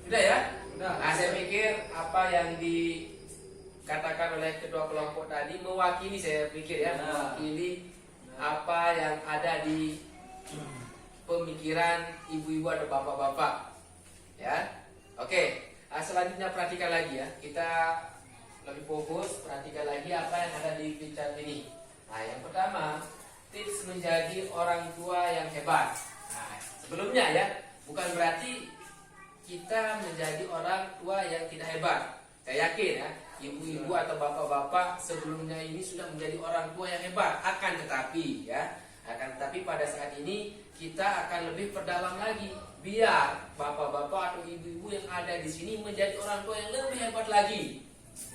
Sudah ya? Sudah. Nah, saya pikir apa yang dikatakan oleh kedua kelompok tadi mewakili, saya pikir ya, mewakili apa yang ada di pemikiran ibu-ibu atau bapak-bapak. Ya. Oke. Nah, selanjutnya perhatikan lagi ya. Kita lebih fokus, perhatikan lagi apa yang ada di picture ini. Nah, yang pertama, tips menjadi orang tua yang hebat. Nah, sebelumnya ya, bukan berarti kita menjadi orang tua yang tidak hebat. Saya yakin ya, ibu-ibu atau bapak-bapak sebelumnya ini sudah menjadi orang tua yang hebat. Akan tetapi pada saat ini kita akan lebih perdalam lagi, biar bapak-bapak atau ibu-ibu yang ada di sini menjadi orang tua yang lebih hebat lagi,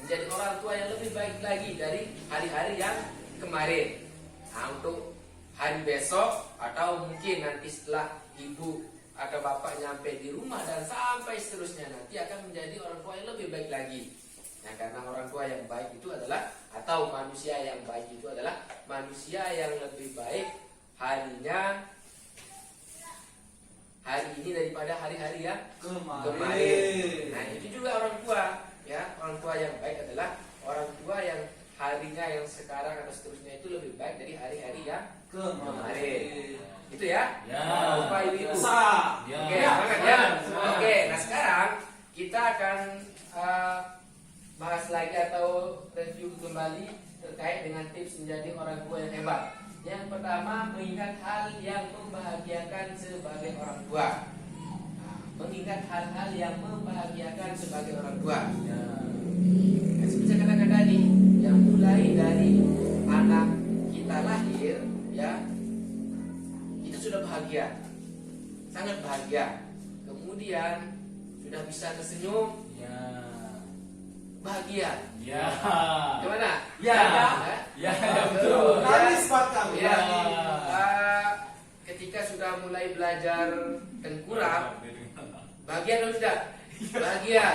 menjadi orang tua yang lebih baik lagi dari hari-hari yang kemarin. Nah, untuk hari besok atau mungkin nanti setelah ibu atau bapak nyampe di rumah dan sampai seterusnya, nanti akan menjadi orang tua yang lebih baik lagi. Nah, karena orang tua yang baik itu adalah, atau manusia yang baik itu adalah manusia yang lebih baik harinya hari ini daripada hari-hari yang kemarin. Nah, itu juga orang tua ya. Orang tua yang baik adalah orang tua yang harinya yang sekarang atau seterusnya itu lebih baik dari hari-hari yang kemarin. Itu ya. Bapak Ibu. Ya. Oke, semangat ya. Oke, nah sekarang kita akan bahas lagi atau review kembali terkait dengan tips menjadi orang tua yang hebat. Yang pertama, mengingat hal yang membahagiakan sebagai orang tua. Nah, mengingat hal-hal yang membahagiakan sebagai orang tua. Nah, seperti saya katakan tadi, yang mulai dari anak kita lahir, ya, kita sudah bahagia, sangat bahagia. Kemudian sudah bisa tersenyum, bahagia. Gimana? Betul. Nangis Pak kami. Ya. Ketika sudah mulai belajar tengkurap, bahagia atau tidak? Bahagia.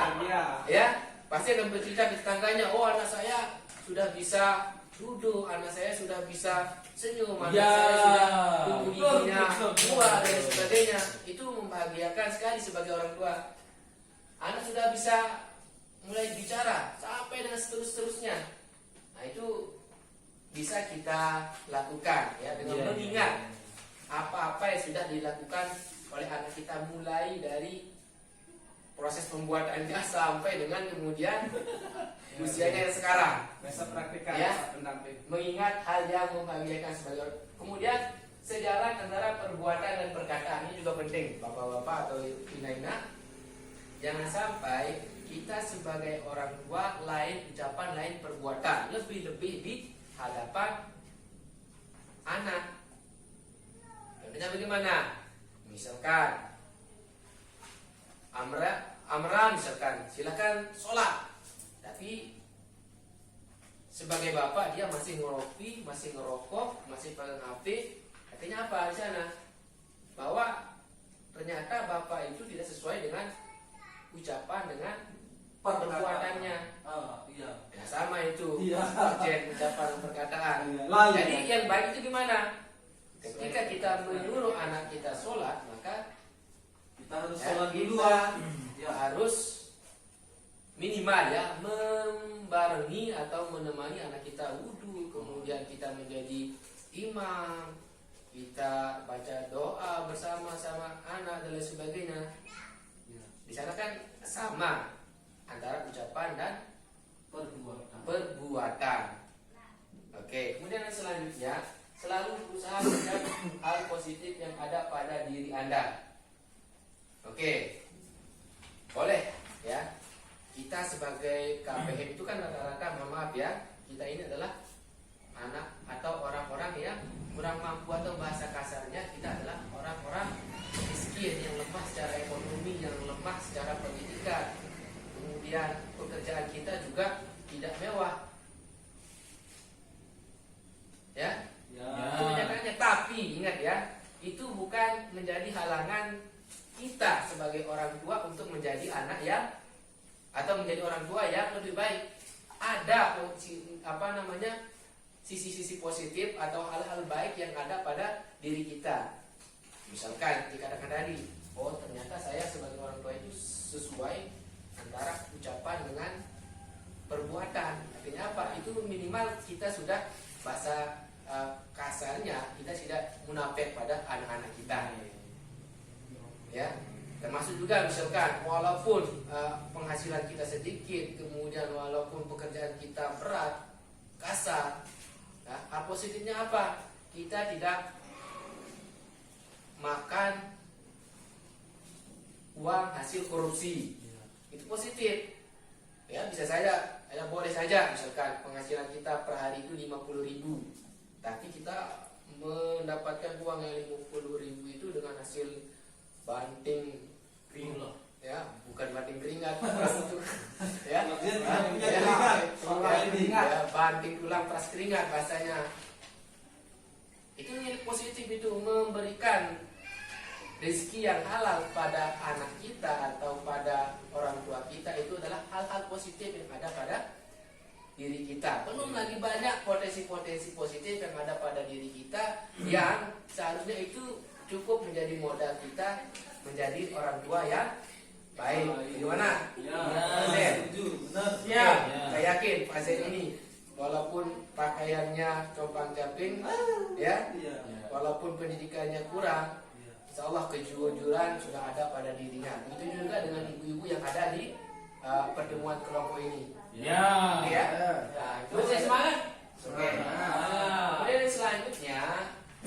Ya. Pasti akan bercerita ke tetangganya, oh anak saya sudah bisa duduk, anak saya sudah bisa senyum, anak saya sudah tumbuh giginya dua dan sebagainya. Itu membahagiakan sekali sebagai orang tua. Anak sudah bisa mulai bicara sampai dengan seterusnya. Nah, itu bisa kita lakukan ya dengan mengingat apa-apa yang sudah dilakukan oleh anak kita, mulai dari proses pembuatannya sampai dengan kemudian usianya yang sekarang. Besok praktikan Ya. pendamping. Mengingat hal yang membahagiakan sebagai orang. Kemudian sejalan antara perbuatan dan perkataan ini juga penting, bapak-bapak atau ina-ina. Jangan sampai kita sebagai orang tua lain ucapan lain perbuatan, lebih-lebih di hadapan anak. Contohnya bagaimana? Misalkan Amra misalkan silakan sholat, tapi sebagai bapak dia masih ngeropi, masih ngerokok, masih pegang HP. Artinya apa di sana? Bahwa ternyata bapak itu tidak sesuai dengan ucapan, dengan perbuatannya. Ya sama itu. Ucapan dan perkataan. Jadi yang baik itu gimana? Ketika kita menyuruh anak kita sholat, maka Kita harus sholat dulu. kita harus minimal ya membarengi atau menemani anak kita wudhu, kemudian kita menjadi imam, kita baca doa bersama-sama anak dan lain sebagainya. Di sana kan sama antara ucapan dan perbuatan. Oke, kemudian yang selanjutnya, selalu berusaha melihat hal positif yang ada pada diri Anda. Oke, boleh ya. Kita sebagai KPM itu kan rata-rata, mohon maaf ya, kita ini adalah anak atau orang-orang yang kurang mampu, atau bahasa kasarnya kita adalah orang-orang miskin yang lemah secara ekonomi, yang lemah secara pendidikan. Kemudian pekerjaan kita juga tidak mewah. Ya. Itu kenyataannya. Tapi ingat ya, itu bukan menjadi halangan kita sebagai orang tua untuk menjadi anak yang, atau menjadi orang tua yang lebih baik. Ada sisi-sisi positif atau hal-hal baik yang ada pada diri kita. Misalkan dikatakan tadi, oh ternyata saya sebagai orang tua itu sesuai antara ucapan dengan perbuatan. Artinya apa? Itu minimal kita sudah bahasa kasarnya kita tidak munafik pada anak-anak kita. Ya, termasuk juga misalkan walaupun penghasilan kita sedikit, kemudian walaupun pekerjaan kita berat, kasar, ya, hal positifnya apa? Kita tidak makan uang hasil korupsi. Itu positif. Ya, bisa saja, ya boleh saja misalkan penghasilan kita per hari itu 50.000, tapi kita mendapatkan uang yang 50.000 itu dengan hasil banting Keringat. ya, bukan banting keringat itu ya, banting tulang peras keringat bahasanya. Itu yang positif, itu memberikan rezeki yang halal pada anak kita atau pada orang tua kita. Itu adalah hal-hal positif yang ada pada diri kita. Belum lagi banyak potensi-potensi positif yang ada pada diri kita yang seharusnya itu cukup menjadi modal kita menjadi orang tua yang baik. Gimana? Ya, setuju. Benar. Ya, saya yakin Pak Zain ini walaupun pakaiannya compang-camping, ya, walaupun pendidikannya kurang, insya Allah kejujuran sudah ada pada dirinya. Begitu juga dengan ibu-ibu yang ada di pertemuan kelompok ini. Ya. Ya. Nah, itu saya semangat. Oke. Kemudian selanjutnya,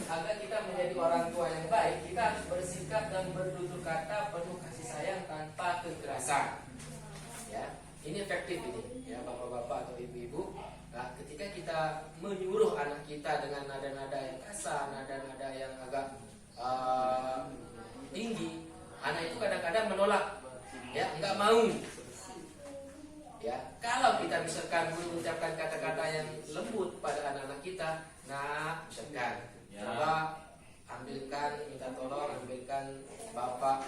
agar kita menjadi orang tua yang baik, kita harus bersikap dan bertutur kata penuh kasih sayang tanpa kekerasan. Ya, ini efektif ini, ya bapak-bapak atau ibu-ibu. Nah, ketika kita menyuruh anak kita dengan nada-nada yang kasar, nada-nada yang agak tinggi, anak itu kadang-kadang menolak, ya nggak mau. Ya, kalau kita misalkan mengucapkan kata-kata yang lembut pada anak-anak kita, nah misalkan coba minta tolong ambilkan bapak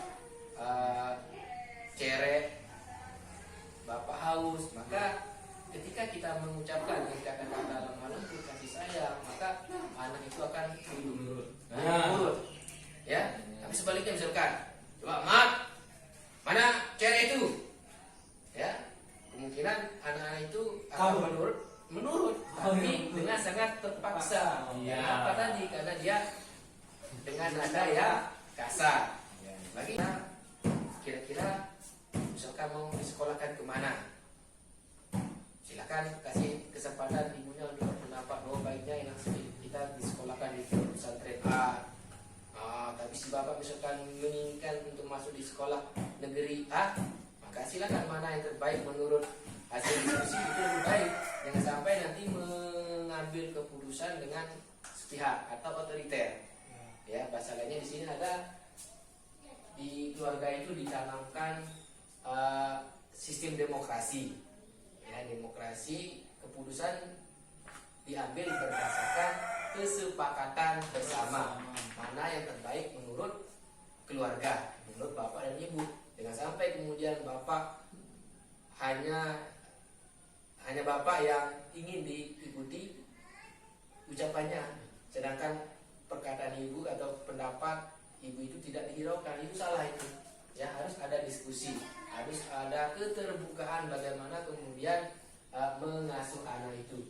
cere, bapak haus. Maka ketika kita mengucapkan kata-kata lemah lembut kasih sayang, maka anak itu akan menurut. Ya, tapi sebaliknya misalkan, coba mat, mana cere itu? Ya, kemungkinan anak-anak itu akan menurut, tapi dengan sangat terpaksa. Kenapa tadi? Karena dia dengan nada yang kasar. Lagi, kira-kira misalkan mau disekolahkan kemana? Silakan kasih kesempatan ibunya untuk berpendapat bahwa baiknya yang kita disekolahkan di pesantren A. Tapi si bapak misalkan menginginkan untuk masuk di sekolah negeri A, maka silakan mana yang terbaik menurut hasil diskusi itu lebih baik. Jangan sampai nanti mengambil keputusan dengan sepihak atau otoriter. Ya, bahasa lainnya di sini ada di keluarga itu ditanamkan sistem demokrasi. Ya, demokrasi keputusan diambil berdasarkan kesepakatan bersama mana yang terbaik menurut keluarga, menurut bapak dan ibu. Jangan sampai kemudian bapak hanya bapak yang ingin diikuti ucapannya, sedangkan perkataan ibu atau pendapat ibu itu tidak dihiraukan. Itu salah itu. Ya, harus ada diskusi, harus ada keterbukaan bagaimana kemudian mengasuh anak itu.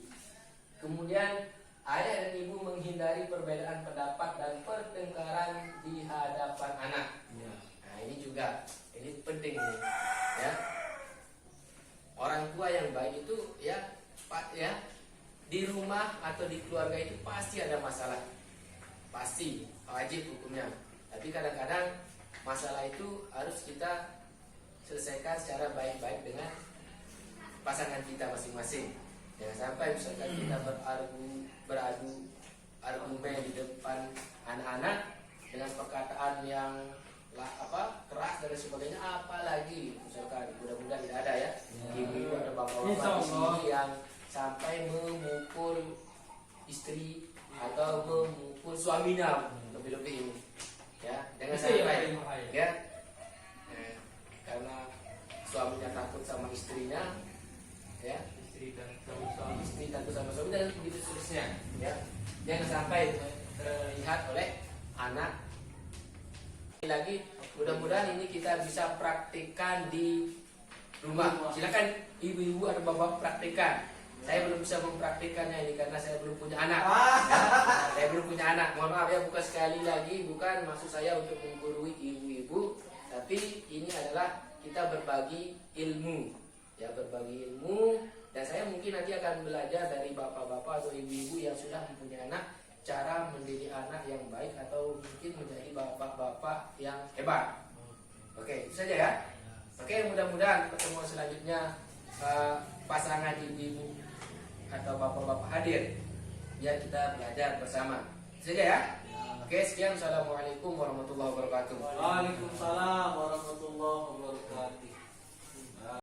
Kemudian ayah dan ibu menghindari perbedaan pendapat dan pertengkaran di hadapan anak. Nah, ini juga penting nih, ya. Orang tua yang baik itu ya di rumah atau di keluarga itu pasti ada masalah, pasti wajib hukumnya. Tapi kadang-kadang masalah itu harus kita selesaikan secara baik-baik dengan pasangan kita masing-masing. Jangan sampai misalkan kita beradu argumen di depan anak-anak dengan perkataan yang keras dan sebagainya. Apalagi misalkan mudah-mudahan tidak ada ya ibu atau bapak-bapak di sini yang sampai memukul istri atau memukul suaminya lebih-lebih ini. Ya, jangan sampai ya. Karena suaminya takut sama istrinya, ya. Istri takut sama suami dan begitu seterusnya. Ya, jangan sampai terlihat oleh anak. Lagi Mudah-mudahan ini kita bisa praktikkan di rumah. Silakan ibu-ibu atau bapak praktikkan. Saya belum bisa mempraktikkannya ini karena saya belum punya anak. Ya, saya belum punya anak. Mohon maaf ya, bukan sekali lagi, bukan maksud saya untuk menggurui ibu-ibu, tapi ini adalah kita berbagi ilmu. Ya, berbagi ilmu, dan saya mungkin nanti akan belajar dari bapak-bapak atau ibu-ibu yang sudah mempunyai anak, cara mendidik anak yang baik atau mungkin menjadi bapak-bapak yang hebat. Oke, itu saja ya. Oke, mudah-mudahan pertemuan selanjutnya pasangan ibu-ibu atau bapak-bapak hadir biar kita belajar bersama. Itu saja ya. Oke, sekian. Assalamualaikum warahmatullahi wabarakatuh. Waalaikumsalam warahmatullahi wabarakatuh.